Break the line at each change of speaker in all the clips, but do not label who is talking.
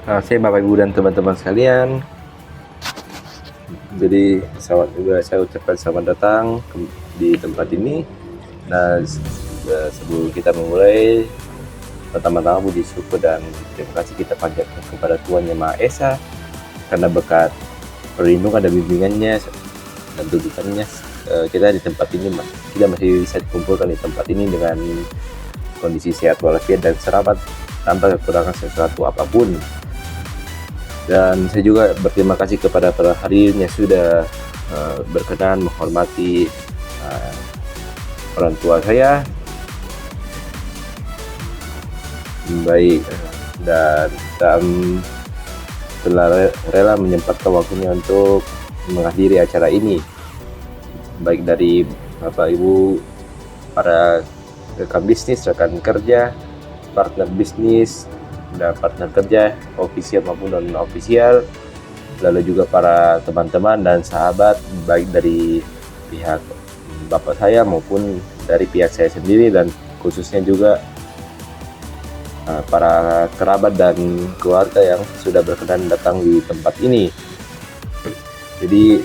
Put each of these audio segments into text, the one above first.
Saya Bapak Ibu dan teman-teman sekalian. Jadi saya ucapkan selamat datang di tempat ini. Nah, sebelum kita memulai, pertama-tama puji syukur dan terima kasih kita panjatkan kepada Tuhan Yang Maha Esa karena berkat perlindungan dan bimbingannya dan tuntunannya kita di tempat ini kita masih bisa dikumpulkan di tempat ini dengan kondisi sehat walafiat dan selamat tanpa kekurangan sesuatu apapun. Dan saya juga berterima kasih kepada para hadirin yang sudah berkenan menghormati orang tua saya baik dan telah rela menyempatkan waktunya untuk menghadiri acara ini, baik dari Bapak Ibu, para rekan bisnis, rekan kerja, partner bisnis dan partner kerja ofisial maupun non ofisial, lalu juga para teman-teman dan sahabat baik dari pihak bapak saya maupun dari pihak saya sendiri, dan khususnya juga para kerabat dan keluarga yang sudah berkenan datang di tempat ini. Jadi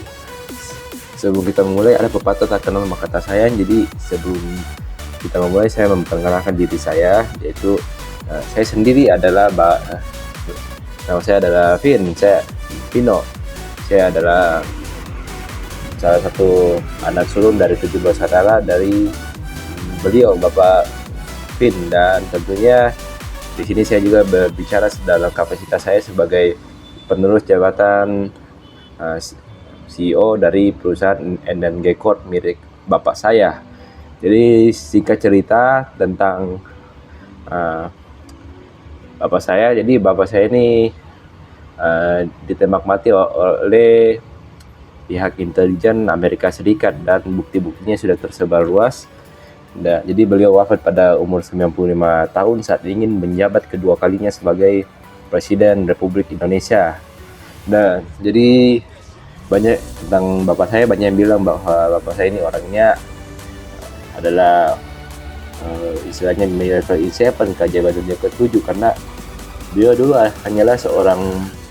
sebelum kita memulai, ada pepatah tak kenal maka kata sayang. Jadi sebelum kita memulai, saya memperkenalkan diri saya, yaitu saya sendiri adalah nama saya adalah Vino. Saya adalah salah satu anak sulung dari 7 bersaudara dari beliau Bapak Vin, dan tentunya di sini saya juga berbicara dalam kapasitas saya sebagai penerus jabatan CEO dari perusahaan N&G Corp milik bapak saya. Jadi singkat cerita tentang bapak saya. Jadi bapak saya ini ditembak mati oleh pihak intelijen Amerika Serikat dan bukti-buktinya sudah tersebar luas. Jadi beliau wafat pada umur 95 tahun saat ingin menjabat kedua kalinya sebagai Presiden Republik Indonesia. Dan jadi banyak tentang bapak saya, banyak yang bilang bahwa bapak saya ini orangnya adalah istilahnya miracle in seven, keajaiban dunia ke-7, karena beliau dulu hanyalah seorang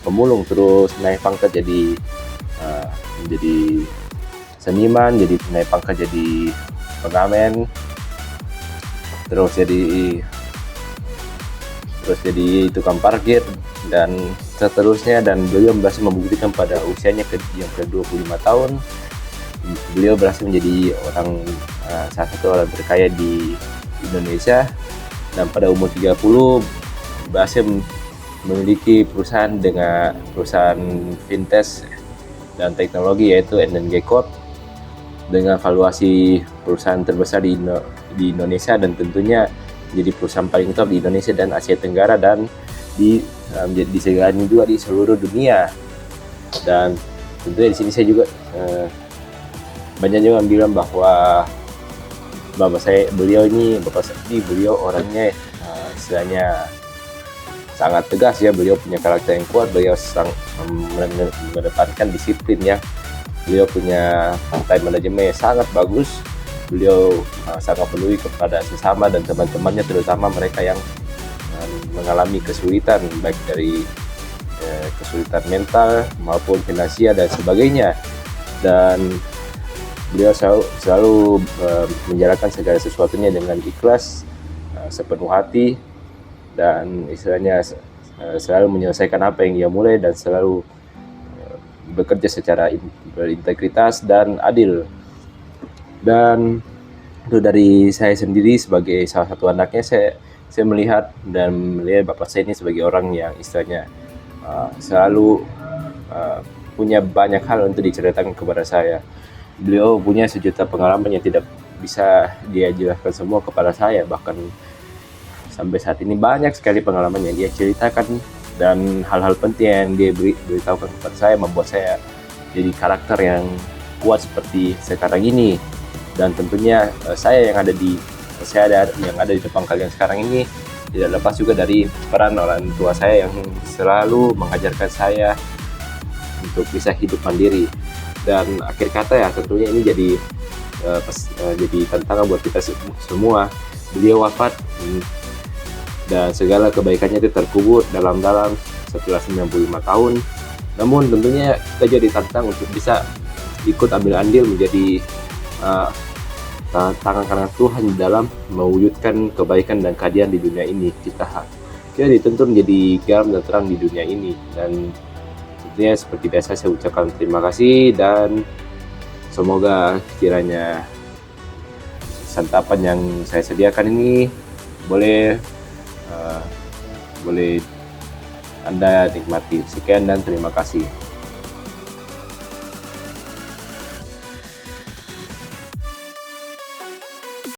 pemulung, terus naik pangkat jadi menjadi seniman, jadi naik pangkat jadi pengamen, terus jadi tukang parkir dan seterusnya. Dan beliau berhasil membuktikan pada usianya yang ke-25 tahun beliau berhasil menjadi salah satu orang terkaya di Indonesia, dan pada umur 30 berhasil memiliki perusahaan fintech dan teknologi, yaitu N&G Corp, dengan valuasi perusahaan terbesar di Indonesia, dan tentunya jadi perusahaan paling top di Indonesia dan Asia Tenggara, dan disegani juga di seluruh dunia. Dan tentunya di sini saya juga banyak juga bilang bahwa beliau orangnya istilahnya sangat tegas ya. Beliau punya karakter yang kuat, beliau mengedepankan disiplin ya. Beliau punya time management yang sangat bagus. Beliau sangat peduli kepada sesama dan teman-temannya, terutama mereka yang mengalami kesulitan, baik dari kesulitan mental maupun finansial dan sebagainya. Dan beliau selalu menjalankan segala sesuatunya dengan ikhlas, sepenuh hati, dan istilahnya selalu menyelesaikan apa yang dia mulai, dan selalu bekerja secara berintegritas dan adil. Dan itu dari saya sendiri sebagai salah satu anaknya, saya melihat bapak saya ini sebagai orang yang istilahnya selalu punya banyak hal untuk diceritakan kepada saya. Beliau punya sejuta pengalaman yang tidak bisa dia jelaskan semua kepada saya, bahkan sampai saat ini banyak sekali pengalaman yang dia ceritakan, dan hal-hal penting yang dia beritahukan kepada saya membuat saya jadi karakter yang kuat seperti sekarang ini. Dan tentunya saya yang ada di depan kalian sekarang ini tidak lepas juga dari peran orang tua saya yang selalu mengajarkan saya untuk bisa hidup mandiri. Dan akhir kata ya, tentunya ini jadi tantangan buat kita semua. Beliau wafat dan segala kebaikannya itu terkubur dalam setelah 95 tahun. Namun tentunya kita jadi tantang untuk bisa ikut ambil andil menjadi tangan kanan Tuhan dalam mewujudkan kebaikan dan keadilan di dunia ini. Kita jadi tentu menjadi garam dan terang di dunia ini. Dan tentunya seperti biasa saya ucapkan terima kasih, dan semoga kiranya santapan yang saya sediakan ini boleh Anda nikmati. Sekian dan terima kasih.